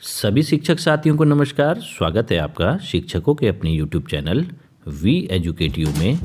सभी शिक्षक साथियों को नमस्कार। स्वागत है आपका शिक्षकों के अपने YouTube channel we educate you में।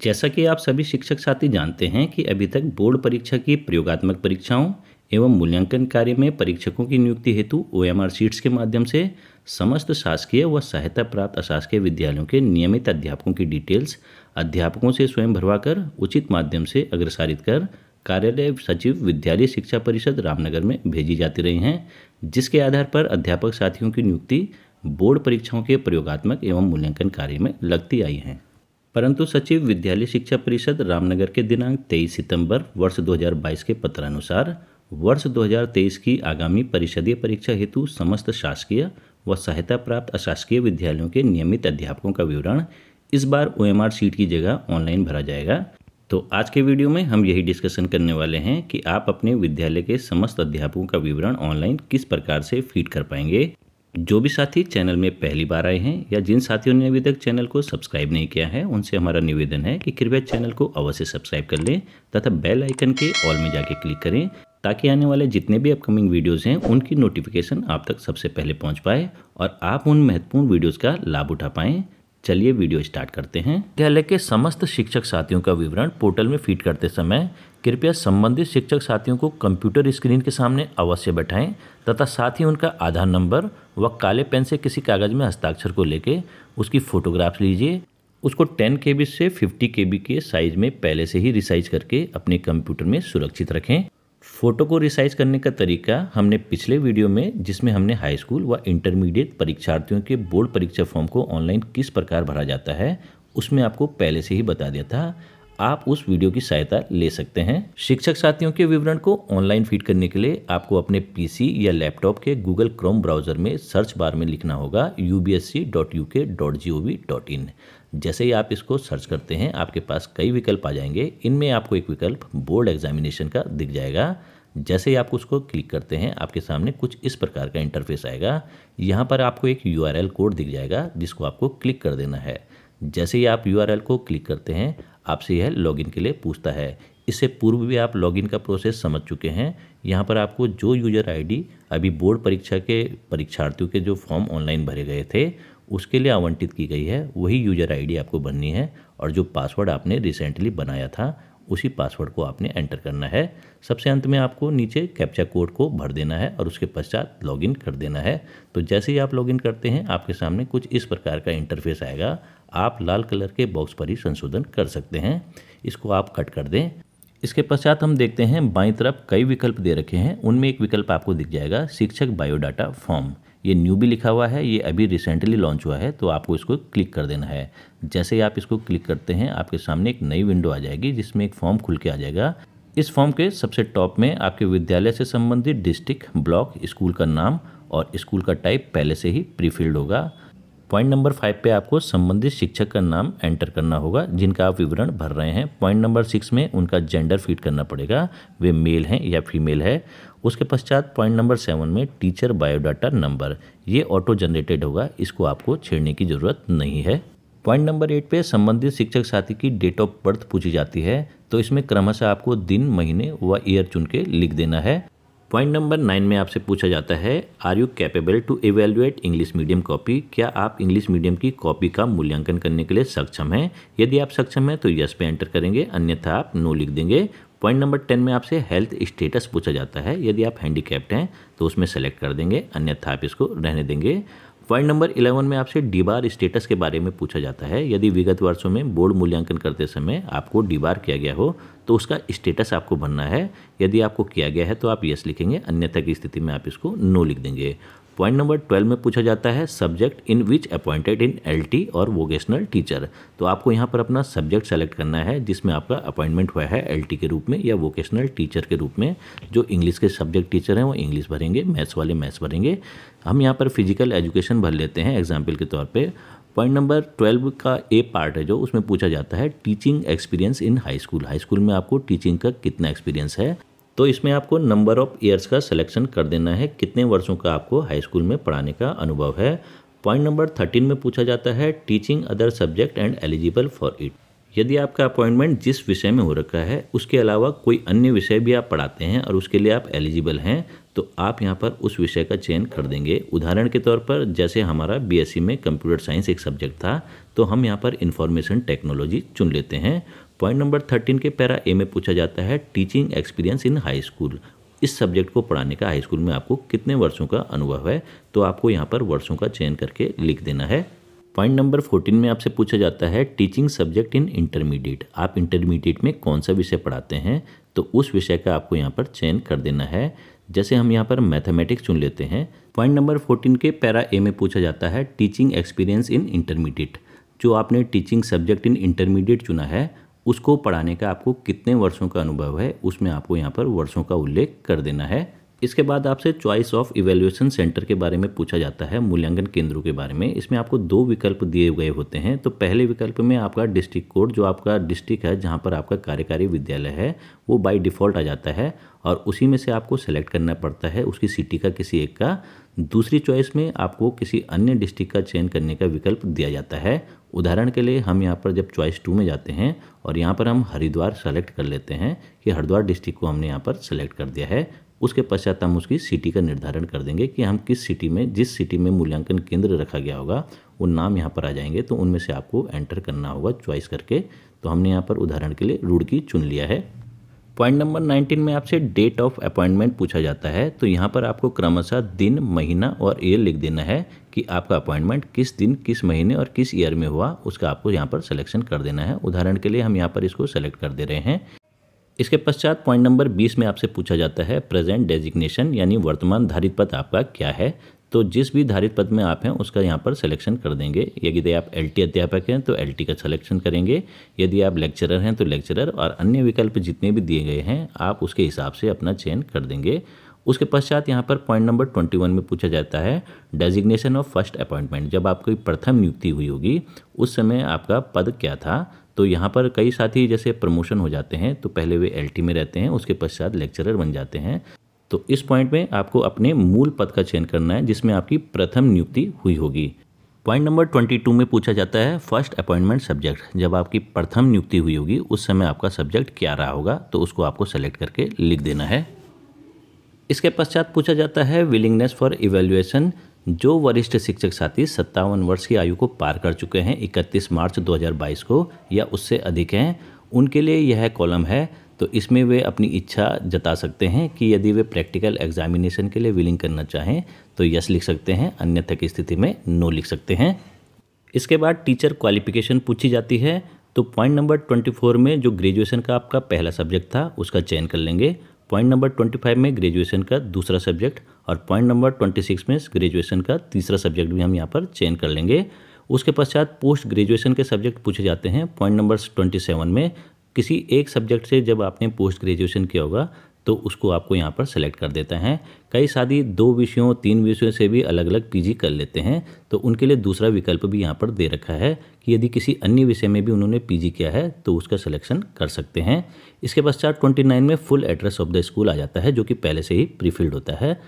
जैसा कि आप सभी शिक्षक साथी जानते हैं कि अभी तक बोर्ड परीक्षा की प्रयोगात्मक परीक्षाओं एवं मूल्यांकन कार्य में परीक्षकों की नियुक्ति हेतु OMR शीट्स के माध्यम से समस्त शासकीय व सहायता प्राप्त अशासकीय विद्यालयों के नियमित अध्यापकों की डिटेल्स अध्यापकों से स्वयं भरवाकर उचित माध्यम से अग्रसारित कर कार्यालय सचिव विद्यालय शिक्षा परिषद रामनगर में भेजी जाती रही हैं, जिसके आधार पर अध्यापक साथियों की नियुक्ति बोर्ड परीक्षाओं के प्रयोगात्मक एवं मूल्यांकन कार्य में लगती आई हैं। परंतु सचिव विद्यालय शिक्षा परिषद रामनगर के दिनांक 23 सितंबर वर्ष 2022 के पत्रानुसार वर्ष 2023 की आगामी परिषदीय परीक्षा हेतु समस्त शासकीय व सहायता प्राप्त अशासकीय विद्यालयों के नियमित अध्यापकों का विवरण इस बार OMR शीट की जगह ऑनलाइन भरा जाएगा। तो आज के वीडियो में हम यही डिस्कशन करने वाले हैं कि आप अपने विद्यालय के समस्त अध्यापकों का विवरण ऑनलाइन किस प्रकार से फीड कर पाएंगे। जो भी साथी चैनल में पहली बार आए हैं या जिन साथियों ने अभी तक चैनल को सब्सक्राइब नहीं किया है, उनसे हमारा निवेदन है कि कृपया चैनल को अवश्य सब्सक्राइब कर लें तथा बेल आइकन के ऑल में जाके क्लिक करें, ताकि आने वाले जितने भी अपकमिंग वीडियोज़ हैं उनकी नोटिफिकेशन आप तक सबसे पहले पहुँच पाए और आप उन महत्वपूर्ण वीडियोज़ का लाभ उठा पाएँ। चलिए वीडियो स्टार्ट करते हैं। विद्यालय के समस्त शिक्षक साथियों का विवरण पोर्टल में फीड करते समय कृपया संबंधित शिक्षक साथियों को कंप्यूटर स्क्रीन के सामने अवश्य बैठाएं तथा साथ ही उनका आधार नंबर व काले पेन से किसी कागज़ में हस्ताक्षर को लेके उसकी फ़ोटोग्राफ लीजिए। उसको 10 KB से 50 KB के साइज़ में पहले से ही रिसाइज करके अपने कंप्यूटर में सुरक्षित रखें। फ़ोटो को रिसाइज करने का तरीका हमने पिछले वीडियो में, जिसमें हमने हाई स्कूल व इंटरमीडिएट परीक्षार्थियों के बोर्ड परीक्षा फॉर्म को ऑनलाइन किस प्रकार भरा जाता है, उसमें आपको पहले से ही बता दिया था। आप उस वीडियो की सहायता ले सकते हैं। शिक्षक साथियों के विवरण को ऑनलाइन फीड करने के लिए आपको अपने PC या लैपटॉप के गूगल क्रोम ब्राउज़र में सर्च बार में लिखना होगा ubsc.uk.gov.in। जैसे ही आप इसको सर्च करते हैं आपके पास कई विकल्प आ जाएंगे। इनमें आपको एक विकल्प बोर्ड एग्जामिनेशन का दिख जाएगा। जैसे ही आप उसको क्लिक करते हैं आपके सामने कुछ इस प्रकार का इंटरफेस आएगा। यहाँ पर आपको एक URL कोड दिख जाएगा जिसको आपको क्लिक कर देना है। जैसे ही आप URL को क्लिक करते हैं आपसे यह लॉगिन के लिए पूछता है। इससे पूर्व भी आप लॉगिन का प्रोसेस समझ चुके हैं। यहाँ पर आपको जो यूज़र ID अभी बोर्ड परीक्षा के परीक्षार्थियों के जो फॉर्म ऑनलाइन भरे गए थे उसके लिए आवंटित की गई है, वही यूज़र ID आपको भरनी है और जो पासवर्ड आपने रिसेंटली बनाया था उसी पासवर्ड को आपने एंटर करना है। सबसे अंत में आपको नीचे कैप्चा कोड को भर देना है और उसके पश्चात लॉगिन कर देना है। तो जैसे ही आप लॉगिन करते हैं आपके सामने कुछ इस प्रकार का इंटरफेस आएगा। आप लाल कलर के बॉक्स पर ही संशोधन कर सकते हैं। इसको आप कट कर दें। इसके पश्चात हम देखते हैं बाईं तरफ कई विकल्प दे रखे हैं। उनमें एक विकल्प आपको दिख जाएगा शिक्षक बायोडाटा फॉर्म। ये न्यू भी लिखा हुआ है, ये अभी रिसेंटली लॉन्च हुआ है, तो आपको इसको क्लिक कर देना है। जैसे ही आप इसको क्लिक करते हैं आपके सामने एक नई विंडो आ जाएगी जिसमें एक फॉर्म खुल के आ जाएगा। इस फॉर्म के सबसे टॉप में आपके विद्यालय से संबंधित डिस्ट्रिक्ट, ब्लॉक, स्कूल का नाम और स्कूल का टाइप पहले से ही प्रीफिल्ड होगा। पॉइंट नंबर 5 पे आपको संबंधित शिक्षक का नाम एंटर करना होगा जिनका आप विवरण भर रहे हैं। पॉइंट नंबर 6 में उनका जेंडर फीड करना पड़ेगा, वे मेल हैं या फीमेल है। उसके पश्चात पॉइंट नंबर 7 में टीचर बायोडाटा नंबर, ये ऑटो जनरेटेड होगा, इसको आपको छेड़ने की ज़रूरत नहीं है। पॉइंट नंबर 8 पे संबंधित शिक्षक साथी की डेट ऑफ बर्थ पूछी जाती है, तो इसमें क्रमशः आपको दिन, महीने व ईयर चुन के लिख देना है। पॉइंट नंबर 9 में आपसे पूछा जाता है are you capable to evaluate English medium copy, क्या आप इंग्लिश मीडियम की कॉपी का मूल्यांकन करने के लिए सक्षम हैं। यदि आप सक्षम हैं तो यस पे एंटर करेंगे, अन्यथा आप नो लिख देंगे। पॉइंट नंबर 10 में आपसे हेल्थ स्टेटस पूछा जाता है, यदि आप हैंडीकैप्ड हैं तो उसमें सेलेक्ट कर देंगे, अन्यथा आप इसको रहने देंगे। पॉइंट नंबर 11 में आपसे डीबार स्टेटस के बारे में पूछा जाता है, यदि विगत वर्षों में बोर्ड मूल्यांकन करते समय आपको डीबार किया गया हो तो उसका स्टेटस आपको भरना है। यदि आपको किया गया है तो आप यस लिखेंगे, अन्यथा की स्थिति में आप इसको नो लिख देंगे। पॉइंट नंबर 12 में पूछा जाता है subject in which appointed in LT और वोकेशनल टीचर, तो आपको यहाँ पर अपना सब्जेक्ट सेलेक्ट करना है जिसमें आपका अपॉइंटमेंट हुआ है LT के रूप में या वोकेशनल टीचर के रूप में। जो इंग्लिश के सब्जेक्ट टीचर हैं वो इंग्लिश भरेंगे, मैथ्स वाले मैथ्स भरेंगे। हम यहाँ पर फिजिकल एजुकेशन भर लेते हैं एग्जाम्पल के तौर पर। पॉइंट नंबर 12 का A पार्ट है जो उसमें पूछा जाता है teaching experience in high school, high school में आपको टीचिंग का कितना एक्सपीरियंस है। तो इसमें आपको नंबर ऑफ ईयर्स का सिलेक्शन कर देना है, कितने वर्षों का आपको हाई स्कूल में पढ़ाने का अनुभव है। पॉइंट नंबर 13 में पूछा जाता है teaching other subject and eligible for it, यदि आपका अपॉइंटमेंट जिस विषय में हो रखा है उसके अलावा कोई अन्य विषय भी आप पढ़ाते हैं और उसके लिए आप एलिजिबल हैं तो आप यहाँ पर उस विषय का चयन कर देंगे। उदाहरण के तौर पर जैसे हमारा बीएससी में कंप्यूटर साइंस एक सब्जेक्ट था तो हम यहाँ पर इंफॉर्मेशन टेक्नोलॉजी चुन लेते हैं। पॉइंट नंबर 13 के पैरा ए में पूछा जाता है teaching experience in high school. इस सब्जेक्ट को पढ़ाने का हाई स्कूल में आपको कितने वर्षों का अनुभव है, तो आपको यहाँ पर वर्षों का चयन करके लिख देना है। पॉइंट नंबर 14 में आपसे पूछा जाता है टीचिंग सब्जेक्ट इन इंटरमीडिएट। आप इंटरमीडिएट में कौन सा विषय पढ़ाते हैं, तो उस विषय का आपको यहाँ पर चयन कर देना है। जैसे हम यहाँ पर मैथमेटिक्स चुन लेते हैं। पॉइंट नंबर 14 के पैरा ए में पूछा जाता है टीचिंग एक्सपीरियंस इन इंटरमीडिएट। जो आपने टीचिंग सब्जेक्ट इन इंटरमीडिएट चुना है उसको पढ़ाने का आपको कितने वर्षों का अनुभव है, उसमें आपको यहाँ पर वर्षों का उल्लेख कर देना है। इसके बाद आपसे चॉइस ऑफ इवैल्यूएशन सेंटर के बारे में पूछा जाता है, मूल्यांकन केंद्रों के बारे में। इसमें आपको 2 विकल्प दिए गए होते हैं। तो पहले विकल्प में आपका डिस्ट्रिक्ट कोड, जो आपका डिस्ट्रिक्ट है जहाँ पर आपका कार्यकारी विद्यालय है, वो बाय डिफ़ॉल्ट आ जाता है और उसी में से आपको सेलेक्ट करना पड़ता है उसकी सिटी का किसी एक का। दूसरी चॉइस में आपको किसी अन्य डिस्ट्रिक्ट का चयन करने का विकल्प दिया जाता है। उदाहरण के लिए हम यहाँ पर जब चॉइस 2 में जाते हैं और यहाँ पर हम हरिद्वार सेलेक्ट कर लेते हैं कि हरिद्वार डिस्ट्रिक्ट को हमने यहाँ पर सेलेक्ट कर दिया है। उसके पश्चात हम उसकी सिटी का निर्धारण कर देंगे कि हम किस सिटी में, जिस सिटी में मूल्यांकन केंद्र रखा गया होगा वो नाम यहाँ पर आ जाएंगे, तो उनमें से आपको एंटर करना होगा चॉइस करके। तो हमने यहाँ पर उदाहरण के लिए रुड़की चुन लिया है। पॉइंट नंबर 19 में आपसे डेट ऑफ अपॉइंटमेंट पूछा जाता है। तो यहाँ पर आपको क्रमशः दिन, महीना और ईयर लिख देना है कि आपका अपॉइंटमेंट किस दिन, किस महीने और किस ईयर में हुआ, उसका आपको यहाँ पर सिलेक्शन कर देना है। उदाहरण के लिए हम यहाँ पर इसको सेलेक्ट कर दे रहे हैं। इसके पश्चात पॉइंट नंबर 20 में आपसे पूछा जाता है प्रेजेंट डेजिग्नेशन, यानी वर्तमान धारित पद आपका क्या है। तो जिस भी धारित पद में आप हैं उसका यहाँ पर सिलेक्शन कर देंगे। यदि आप एलटी अध्यापक हैं तो एलटी का सिलेक्शन करेंगे, यदि आप लेक्चरर हैं तो लेक्चरर, और अन्य विकल्प जितने भी दिए गए हैं आप उसके हिसाब से अपना चयन कर देंगे। उसके पश्चात यहाँ पर पॉइंट नंबर 21 में पूछा जाता है डेजिग्नेशन ऑफ फर्स्ट अपॉइंटमेंट। जब आपकी प्रथम नियुक्ति हुई होगी उस समय आपका पद क्या था। तो यहाँ पर कई साथी जैसे प्रमोशन हो जाते हैं तो पहले वे एलटी में रहते हैं, उसके पश्चात लेक्चरर बन जाते हैं। तो इस पॉइंट में आपको अपने मूल पद का चयन करना है जिसमें आपकी प्रथम नियुक्ति हुई होगी। पॉइंट नंबर 22 में पूछा जाता है फर्स्ट अपॉइंटमेंट सब्जेक्ट। जब आपकी प्रथम नियुक्ति हुई होगी उस समय आपका सब्जेक्ट क्या रहा होगा, तो उसको आपको सेलेक्ट करके लिख देना है। इसके पश्चात पूछा जाता है विलिंगनेस फॉर इवैल्यूएशन। जो वरिष्ठ शिक्षक साथी 57 वर्ष की आयु को पार कर चुके हैं 31 मार्च 2022 को या उससे अधिक हैं, उनके लिए यह कॉलम है। तो इसमें वे अपनी इच्छा जता सकते हैं कि यदि वे प्रैक्टिकल एग्जामिनेशन के लिए विलिंग करना चाहें तो यस लिख सकते हैं, अन्यथा की स्थिति में नो लिख सकते हैं। इसके बाद टीचर क्वालिफिकेशन पूछी जाती है। तो पॉइंट नंबर 24 में जो ग्रेजुएशन का आपका पहला सब्जेक्ट था उसका चयन कर लेंगे। पॉइंट नंबर 25 में ग्रेजुएशन का दूसरा सब्जेक्ट और पॉइंट नंबर 26 में ग्रेजुएशन का तीसरा सब्जेक्ट भी हम यहाँ पर चयन कर लेंगे। उसके पश्चात पोस्ट ग्रेजुएशन के सब्जेक्ट पूछे जाते हैं। पॉइंट नंबर 27 में किसी एक सब्जेक्ट से जब आपने पोस्ट ग्रेजुएशन किया होगा तो उसको आपको यहाँ पर सेलेक्ट कर देता है। कई साथी 2 विषयों 3 विषयों से भी अलग अलग पीजी कर लेते हैं, तो उनके लिए दूसरा विकल्प भी यहाँ पर दे रखा है कि यदि किसी अन्य विषय में भी उन्होंने पीजी किया है तो उसका सिलेक्शन कर सकते हैं। इसके पश्चात 29 में full address of the school आ जाता है जो कि पहले से ही प्रीफिल्ड होता है।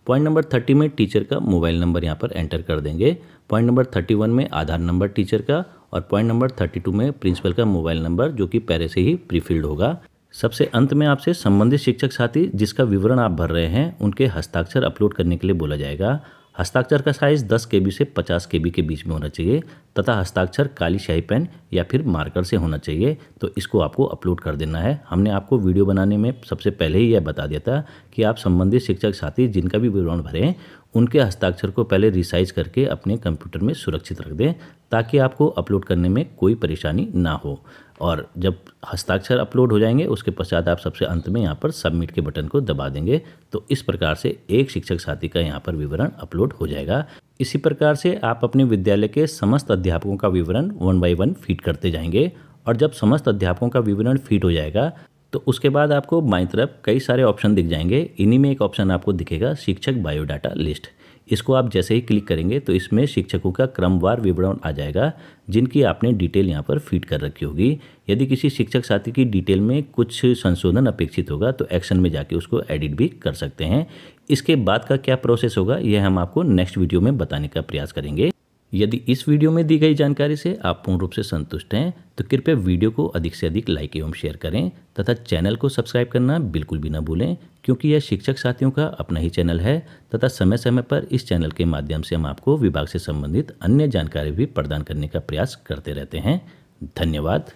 पॉइंट नंबर 30 में टीचर का मोबाइल नंबर यहाँ पर एंटर कर देंगे। पॉइंट नंबर 31 में आधार नंबर टीचर का और पॉइंट नंबर 32 में प्रिंसिपल का मोबाइल नंबर जो कि पहले से ही प्रीफिल्ड होगा। सबसे अंत में आपसे संबंधित शिक्षक साथी जिसका विवरण आप भर रहे हैं उनके हस्ताक्षर अपलोड करने के लिए बोला जाएगा। हस्ताक्षर का साइज़ 10 KB से 50 KB के बीच में होना चाहिए तथा हस्ताक्षर काली स्याही पेन या फिर मार्कर से होना चाहिए। तो इसको आपको अपलोड कर देना है। हमने आपको वीडियो बनाने में सबसे पहले ही यह बता दिया था कि आप संबंधित शिक्षक साथी जिनका भी विवरण भरें उनके हस्ताक्षर को पहले रिसाइज करके अपने कंप्यूटर में सुरक्षित रख दें ताकि आपको अपलोड करने में कोई परेशानी ना हो। और जब हस्ताक्षर अपलोड हो जाएंगे उसके पश्चात आप सबसे अंत में यहाँ पर सबमिट के बटन को दबा देंगे। तो इस प्रकार से एक शिक्षक साथी का यहाँ पर विवरण अपलोड हो जाएगा। इसी प्रकार से आप अपने विद्यालय के समस्त अध्यापकों का विवरण 1 बाय 1 फीड करते जाएंगे और जब समस्त अध्यापकों का विवरण फीड हो जाएगा तो उसके बाद आपको बाईं तरफ कई सारे ऑप्शन दिख जाएंगे। इन्हीं में एक ऑप्शन आपको दिखेगा शिक्षक बायोडाटा लिस्ट। इसको आप जैसे ही क्लिक करेंगे तो इसमें शिक्षकों का क्रमवार विवरण आ जाएगा जिनकी आपने डिटेल यहाँ पर फीड कर रखी होगी। यदि किसी शिक्षक साथी की डिटेल में कुछ संशोधन अपेक्षित होगा तो एक्शन में जाके उसको एडिट भी कर सकते हैं। इसके बाद का क्या प्रोसेस होगा यह हम आपको नेक्स्ट वीडियो में बताने का प्रयास करेंगे। यदि इस वीडियो में दी गई जानकारी से आप पूर्ण रूप से संतुष्ट हैं तो कृपया वीडियो को अधिक से अधिक लाइक एवं शेयर करें तथा चैनल को सब्सक्राइब करना बिल्कुल भी ना भूलें, क्योंकि यह शिक्षक साथियों का अपना ही चैनल है तथा समय समय पर इस चैनल के माध्यम से हम आपको विभाग से संबंधित अन्य जानकारी भी प्रदान करने का प्रयास करते रहते हैं। धन्यवाद।